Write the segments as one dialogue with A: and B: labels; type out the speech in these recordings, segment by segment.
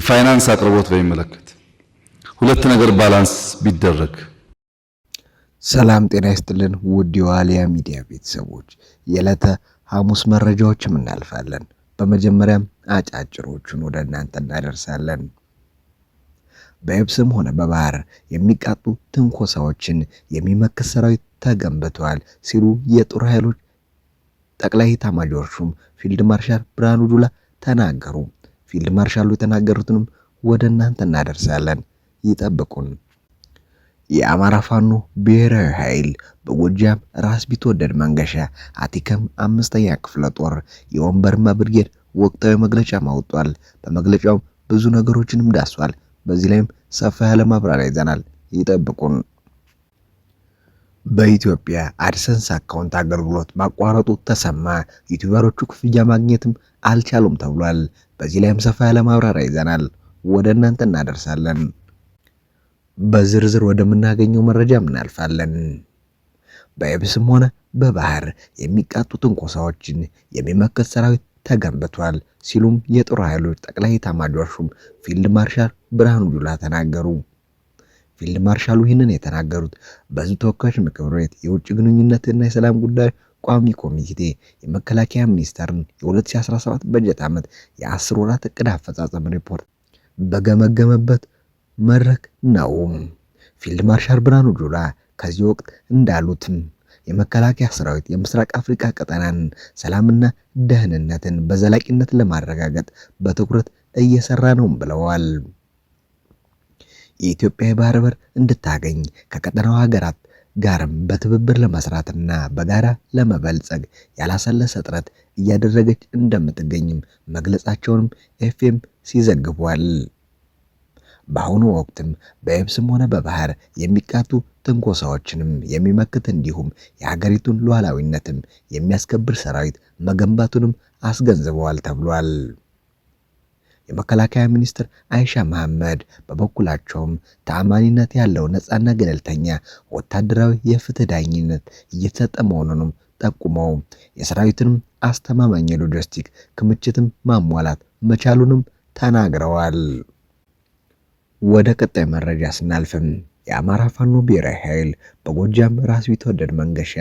A: የፋይናንስ አቅርቦት በሚመለከት ሁለት ነገር ባላንስ ቢደረግ።
B: ሰላም ጤና ይስጥልን ውድ የዋልያ ሚዲያ ቤተሰቦች፣ የዕለተ ሐሙስ መረጃዎችም እናልፋለን። በመጀመሪያም አጫጭሮቹን ወደ እናንተ እናደርሳለን። በየብስም ሆነ በባህር የሚቃጡ ትንኮሳዎችን የሚመክት ሰራዊት ተገንብቷል ሲሉ የጦር ኃይሎች ጠቅላይ ኤታማዦር ሹም ፊልድ ማርሻል ብርሃኑ ጁላ ተናገሩ። ፊልድ ማርሻሉ የተናገሩትንም ወደ እናንተ እናደርሳለን። ይጠብቁን። የአማራ ፋኖ ብሔራዊ ኃይል በጎጃም ራስ ቢትወደድ መንገሻ አቲከም 5ኛ ክፍለ ጦር የወንበርማ ብርጌድ ወቅታዊ መግለጫ ማውጧል። በመግለጫው ብዙ ነገሮችንም ዳሷል። በዚህ ላይም ሰፋ ያለ ማብራሪያ ይዘናል። ይጠብቁን። በኢትዮጵያ አድሰንስ አካውንት አገልግሎት ማቋረጡ ተሰማ። ዩቲዩበሮቹ ክፍያ ማግኘትም አልቻሉም ተብሏል። በዚህ ላይም ሰፋ ያለ ማብራሪያ ይዘናል፣ ወደ እናንተ እናደርሳለን። በዝርዝር ወደምናገኘው መረጃ እናልፋለን። በየብስም ሆነ በባህር የሚቃጡ ትንኮሳዎችን የሚመክት ሰራዊት ተገንብቷል ሲሉም የጦር ኃይሎች ጠቅላይ ኤታማዦር ሹም ፊልድ ማርሻል ብርሃኑ ጁላ ተናገሩ። ፊልድ ማርሻሉ ይህንን የተናገሩት በሕዝብ ተወካዮች ምክር ቤት የውጭ ግንኙነትና የሰላም ጉዳይ ቋሚ ኮሚቴ የመከላከያ ሚኒስቴርን የ2017 በጀት ዓመት የ10 ወራት እቅድ አፈጻጸም ሪፖርት በገመገመበት መድረክ ነው። ፊልድ ማርሻል ብርሃኑ ጁላ ከዚህ ወቅት እንዳሉትም የመከላከያ ሰራዊት የምስራቅ አፍሪካ ቀጠናን ሰላምና ደህንነትን በዘላቂነት ለማረጋገጥ በትኩረት እየሰራ ነው ብለዋል። የኢትዮጵያ የባህር በር እንድታገኝ ከቀጠናው ሀገራት ጋርም በትብብር ለመስራትና በጋራ ለመበልጸግ ያላሰለሰ ጥረት እያደረገች እንደምትገኝም መግለጻቸውንም ኤፍኤም ሲዘግቧል። በአሁኑ ወቅትም በየብስም ሆነ በባህር የሚቃጡ ትንኮሳዎችንም የሚመክት እንዲሁም የሀገሪቱን ሉዓላዊነትም የሚያስከብር ሰራዊት መገንባቱንም አስገንዝበዋል ተብሏል። የመከላከያ ሚኒስትር አይሻ መሐመድ በበኩላቸውም ተአማኒነት ያለው ነፃና ገለልተኛ ወታደራዊ የፍትህ ዳኝነት እየተሰጠ መሆኑንም ጠቁመው የሰራዊትንም አስተማማኝ ሎጂስቲክ ክምችትም ማሟላት መቻሉንም ተናግረዋል። ወደ ቀጣይ መረጃ ስናልፍም የአማራ ፋኖ ብሔራዊ ኃይል በጎጃም ራስ ቢትወደድ መንገሻ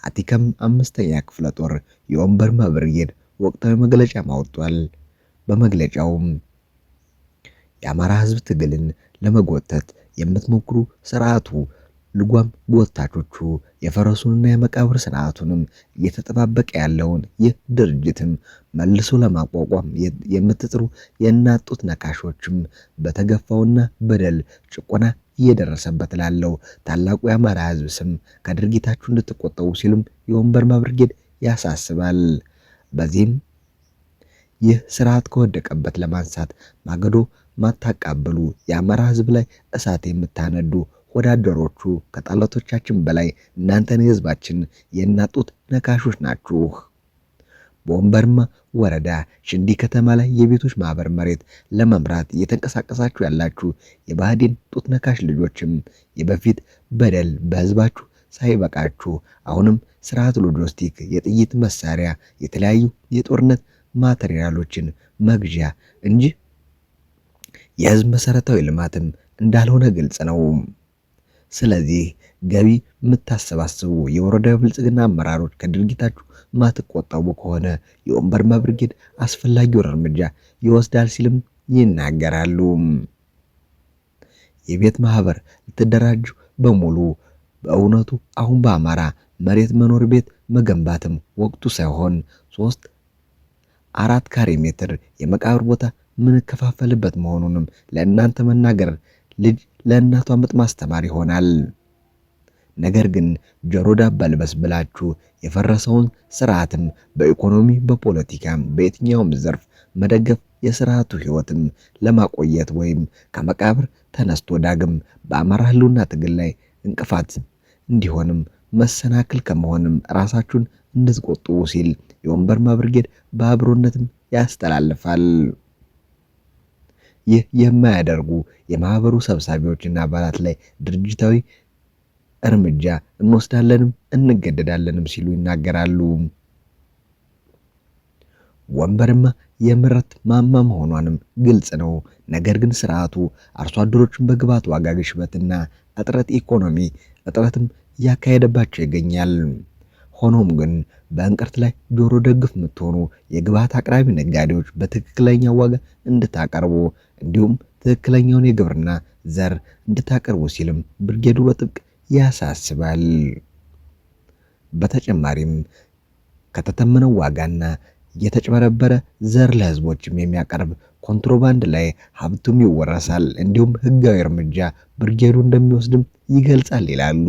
B: አቲከም 5ኛ ክፍለ ጦር የወንበርማ ብርጌድ ወቅታዊ መግለጫ ማውጧል። በመግለጫውም የአማራ ሕዝብ ትግልን ለመጎተት የምትሞክሩ ስርዓቱ ልጓም ጎታቾቹ የፈረሱንና የመቃብር ስርዓቱንም እየተጠባበቀ ያለውን ይህ ድርጅትም መልሶ ለማቋቋም የምትጥሩ የእናት ጡት ነካሾችም በተገፋውና በደል ጭቆና እየደረሰበት ላለው ታላቁ የአማራ ሕዝብ ስም ከድርጊታችሁ እንድትቆጠቡ ሲሉም የወንበርማ ብርጌድ ያሳስባል። በዚህም ይህ ስርዓት ከወደቀበት ለማንሳት ማገዶ ማታቃብሉ የአማራ ሕዝብ ላይ እሳት የምታነዱ ወዳደሮቹ ከጠላቶቻችን በላይ እናንተን የህዝባችን የእናት ጡት ነካሾች ናችሁ። በወንበርማ ወረዳ ሽንዲ ከተማ ላይ የቤቶች ማህበር መሬት ለመምራት እየተንቀሳቀሳችሁ ያላችሁ የባህዴን ጡት ነካሽ ልጆችም የበፊት በደል በህዝባችሁ ሳይበቃችሁ አሁንም ስርዓት ሎጂስቲክ፣ የጥይት መሳሪያ፣ የተለያዩ የጦርነት ማቴሪያሎችን መግዣ እንጂ የህዝብ መሰረታዊ ልማትም እንዳልሆነ ግልጽ ነው። ስለዚህ ገቢ የምታሰባስቡ የወረዳው ብልጽግና አመራሮች ከድርጊታችሁ ማትቆጠቡ ከሆነ የወንበርማ ብርጌድ አስፈላጊውን እርምጃ ይወስዳል ሲልም ይናገራሉ። የቤት ማህበር ልትደራጁ በሙሉ በእውነቱ አሁን በአማራ መሬት መኖር ቤት መገንባትም ወቅቱ ሳይሆን 3-4 ካሬ ሜትር የመቃብር ቦታ ምንከፋፈልበት መሆኑንም ለእናንተ መናገር ልጅ ለእናቷ ምጥ ማስተማር ይሆናል። ነገር ግን ጆሮ ዳባ ልበስ ብላችሁ የፈረሰውን ስርዓትም በኢኮኖሚ በፖለቲካም በየትኛውም ዘርፍ መደገፍ የስርዓቱ ህይወትም ለማቆየት ወይም ከመቃብር ተነስቶ ዳግም በአማራ ህልውና ትግል ላይ እንቅፋት እንዲሆንም መሰናክል ከመሆንም ራሳችሁን እንድትቆጥቡ ሲል የወንበርማ ብርጌድ በአብሮነትም ያስተላልፋል። ይህ የማያደርጉ የማህበሩ ሰብሳቢዎችና አባላት ላይ ድርጅታዊ እርምጃ እንወስዳለንም እንገደዳለንም ሲሉ ይናገራሉ። ወንበርማ የምርት ማማ መሆኗንም ግልጽ ነው። ነገር ግን ስርዓቱ አርሶ አደሮችን በግብዓት ዋጋ ግሽበትና እጥረት ኢኮኖሚ እጥረትም እያካሄደባቸው ይገኛል። ሆኖም ግን በእንቅርት ላይ ጆሮ ደግፍ የምትሆኑ የግብዓት አቅራቢ ነጋዴዎች በትክክለኛ ዋጋ እንድታቀርቡ እንዲሁም ትክክለኛውን የግብርና ዘር እንድታቀርቡ ሲልም ብርጌዱ በጥብቅ ያሳስባል። በተጨማሪም ከተተመነው ዋጋና የተጭበረበረ ዘር ለህዝቦችም የሚያቀርብ ኮንትሮባንድ ላይ ሀብቱም ይወረሳል፣ እንዲሁም ህጋዊ እርምጃ ብርጌዱ እንደሚወስድም ይገልጻል ይላሉ።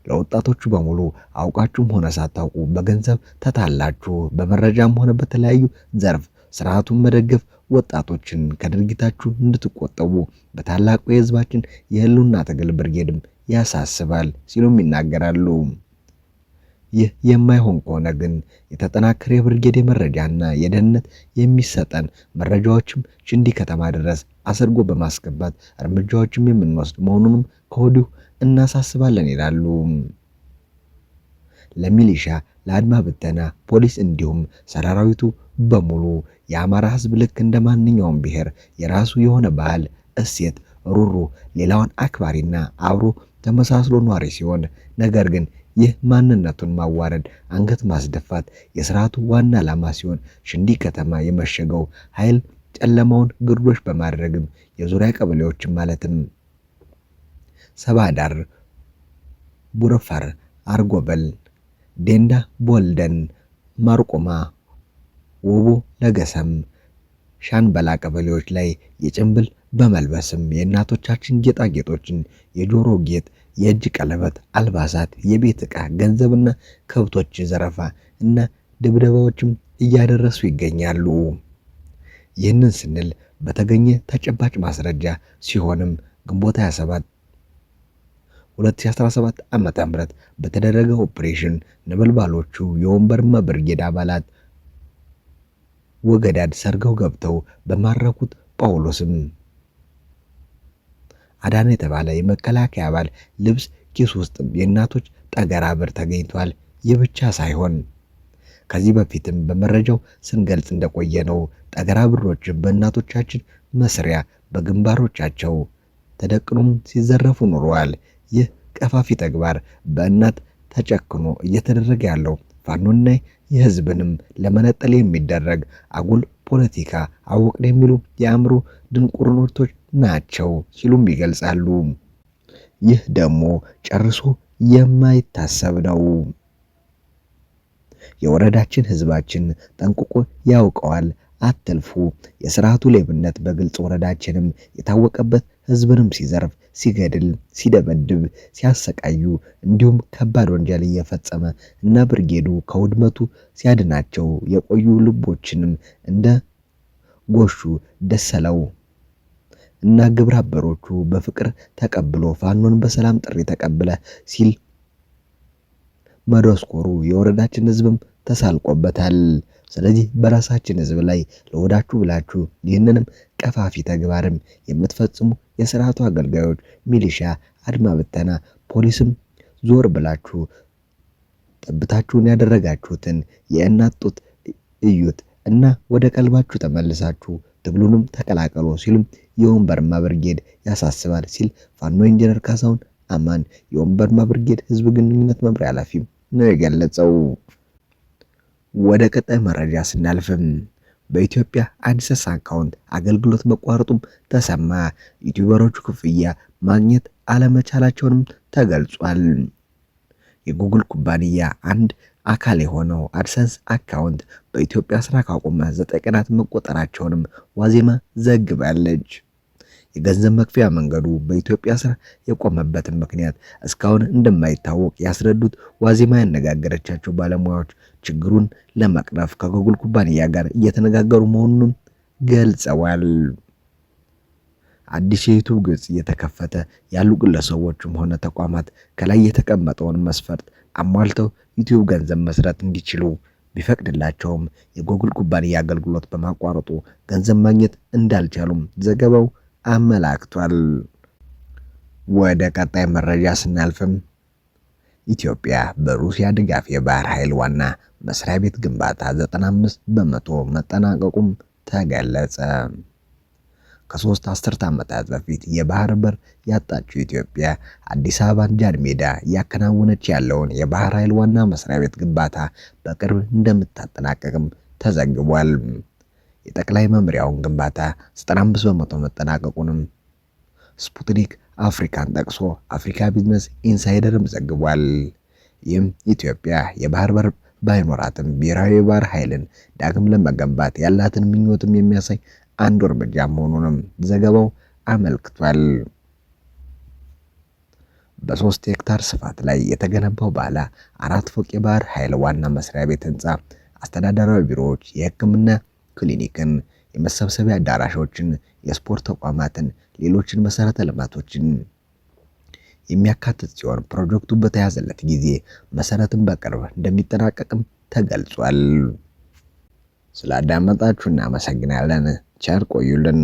B: ለወጣቶቹ በሙሉ አውቃችሁም ሆነ ሳታውቁ በገንዘብ ተታላችሁ በመረጃም ሆነ በተለያዩ ዘርፍ ስርዓቱን መደገፍ ወጣቶችን ከድርጊታችሁ እንድትቆጠቡ በታላቁ የህዝባችን የህልውና ትግል ብርጌድም ያሳስባል ሲሉም ይናገራሉ። ይህ የማይሆን ከሆነ ግን የተጠናከረ የብርጌድ የመረጃና የደህንነት የሚሰጠን መረጃዎችም ሽንዲ ከተማ ድረስ አሰርጎ በማስገባት እርምጃዎችም የምንወስድ መሆኑንም ከወዲሁ እናሳስባለን ይላሉ። ለሚሊሻ፣ ለአድማ ብተና፣ ፖሊስ እንዲሁም ሰራዊቱ በሙሉ የአማራ ህዝብ ልክ እንደ ማንኛውም ብሔር የራሱ የሆነ ባህል፣ እሴት፣ ሩሩ፣ ሌላውን አክባሪና አብሮ ተመሳስሎ ኗሪ ሲሆን ነገር ግን ይህ ማንነቱን ማዋረድ፣ አንገት ማስደፋት የስርዓቱ ዋና ዓላማ ሲሆን ሽንዲ ከተማ የመሸገው ኃይል ጨለማውን ግርዶሽ በማድረግም የዙሪያ ቀበሌዎችን ማለትም ሰባዳር፣ ቡረፋር፣ አርጎበል፣ ዴንዳ፣ ቦልደን፣ ማርቆማ፣ ውቡ፣ ለገሰም፣ ሻንበላ ቀበሌዎች ላይ የጭንብል በመልበስም የእናቶቻችን ጌጣጌጦችን፣ የጆሮ ጌጥ፣ የእጅ ቀለበት፣ አልባሳት፣ የቤት ዕቃ፣ ገንዘብና ከብቶች ዘረፋ እና ድብደባዎችም እያደረሱ ይገኛሉ። ይህንን ስንል በተገኘ ተጨባጭ ማስረጃ ሲሆንም ግንቦት 27 2017 ዓመተ ምህረት በተደረገ ኦፕሬሽን ነበልባሎቹ የወንበርማ ብርጌድ አባላት ወገዳድ ሰርገው ገብተው በማረኩት ጳውሎስም አዳነ የተባለ የመከላከያ አባል ልብስ ኪስ ውስጥም የእናቶች ጠገራ ብር ተገኝቷል። ይህ ብቻ ሳይሆን ከዚህ በፊትም በመረጃው ስንገልጽ እንደቆየ ነው ጠገራ ብሮች በእናቶቻችን መስሪያ በግንባሮቻቸው ተደቅኖም ሲዘረፉ ኖረዋል። ይህ ቀፋፊ ተግባር በእናት ተጨክኖ እየተደረገ ያለው ፋኖና የህዝብንም ለመነጠል የሚደረግ አጉል ፖለቲካ አወቅን የሚሉ የአእምሮ ድንቁርኖቶች ናቸው ሲሉም ይገልጻሉ። ይህ ደግሞ ጨርሶ የማይታሰብ ነው። የወረዳችን ህዝባችን ጠንቅቆ ያውቀዋል። አትልፉ። የስርዓቱ ሌብነት በግልጽ ወረዳችንም የታወቀበት ህዝብንም ሲዘርፍ፣ ሲገድል፣ ሲደበድብ፣ ሲያሰቃዩ እንዲሁም ከባድ ወንጀል እየፈጸመ እና ብርጌዱ ከውድመቱ ሲያድናቸው የቆዩ ልቦችንም እንደ ጎሹ ደሰለው እና ግብረ አበሮቹ በፍቅር ተቀብሎ ፋኖን በሰላም ጥሪ ተቀብለ ሲል መደስኮሩ የወረዳችን ህዝብም ተሳልቆበታል። ስለዚህ በራሳችን ህዝብ ላይ ለወዳችሁ ብላችሁ ይህንንም ቀፋፊ ተግባርም የምትፈጽሙ የስርዓቱ አገልጋዮች፣ ሚሊሻ፣ አድማ ብተና፣ ፖሊስም ዞር ብላችሁ ጠብታችሁን ያደረጋችሁትን የእናት ጡት እዩት እና ወደ ቀልባችሁ ተመልሳችሁ ትግሉንም ተቀላቀሉ ሲሉም የወንበርማ ብርጌድ ያሳስባል ሲል ፋኖ ኢንጂነር ካሳሁን አማን የወንበርማ ብርጌድ ህዝብ ግንኙነት መምሪያ ኃላፊ ነው የገለጸው። ወደ ቀጣይ መረጃ ስናልፍም በኢትዮጵያ አድሰንስ አካውንት አገልግሎት መቋረጡም ተሰማ። ዩቲዩበሮቹ ክፍያ ማግኘት አለመቻላቸውንም ተገልጿል። የጉግል ኩባንያ አንድ አካል የሆነው አድሰንስ አካውንት በኢትዮጵያ ስራ ካቆመ 9 ቀናት መቆጠራቸውንም ዋዜማ ዘግባለች። የገንዘብ መክፈያ መንገዱ በኢትዮጵያ ስራ የቆመበትን ምክንያት እስካሁን እንደማይታወቅ ያስረዱት ዋዜማ ያነጋገረቻቸው ባለሙያዎች ችግሩን ለመቅረፍ ከጉግል ኩባንያ ጋር እየተነጋገሩ መሆኑንም ገልጸዋል። አዲስ የዩቲዩብ ገጽ እየተከፈተ ያሉ ግለሰቦችም ሆነ ተቋማት ከላይ የተቀመጠውን መስፈርት አሟልተው ዩቲዩብ ገንዘብ መስራት እንዲችሉ ቢፈቅድላቸውም የጉግል ኩባንያ አገልግሎት በማቋረጡ ገንዘብ ማግኘት እንዳልቻሉም ዘገባው አመላክቷል። ወደ ቀጣይ መረጃ ስናልፍም ኢትዮጵያ በሩሲያ ድጋፍ የባህር ኃይል ዋና መስሪያ ቤት ግንባታ 95 በመቶ መጠናቀቁም ተገለጸ። ከ3 አስርት ዓመታት በፊት የባህር በር ያጣችው ኢትዮጵያ አዲስ አበባን ጃንሜዳ እያከናወነች ያለውን የባህር ኃይል ዋና መስሪያ ቤት ግንባታ በቅርብ እንደምታጠናቀቅም ተዘግቧል። የጠቅላይ መምሪያውን ግንባታ 95 በመቶ መጠናቀቁንም ስፑትኒክ አፍሪካን ጠቅሶ አፍሪካ ቢዝነስ ኢንሳይደርም ዘግቧል። ይህም ኢትዮጵያ የባህር በር ባይኖራትም ብሔራዊ የባህር ኃይልን ዳግም ለመገንባት ያላትን ምኞትም የሚያሳይ አንዱ እርምጃ መሆኑንም ዘገባው አመልክቷል። በ3 ሄክታር ስፋት ላይ የተገነባው ባለ 4 ፎቅ የባህር ኃይል ዋና መስሪያ ቤት ህንፃ አስተዳደራዊ ቢሮዎች፣ የሕክምና ክሊኒክን፣ የመሰብሰቢያ አዳራሾችን፣ የስፖርት ተቋማትን፣ ሌሎችን መሰረተ ልማቶችን የሚያካትት ሲሆን ፕሮጀክቱ በተያዘለት ጊዜ መሰረትን በቅርብ እንደሚጠናቀቅም ተገልጿል። ስላዳመጣችሁ እናመሰግናለን። ቸር ቆዩልን።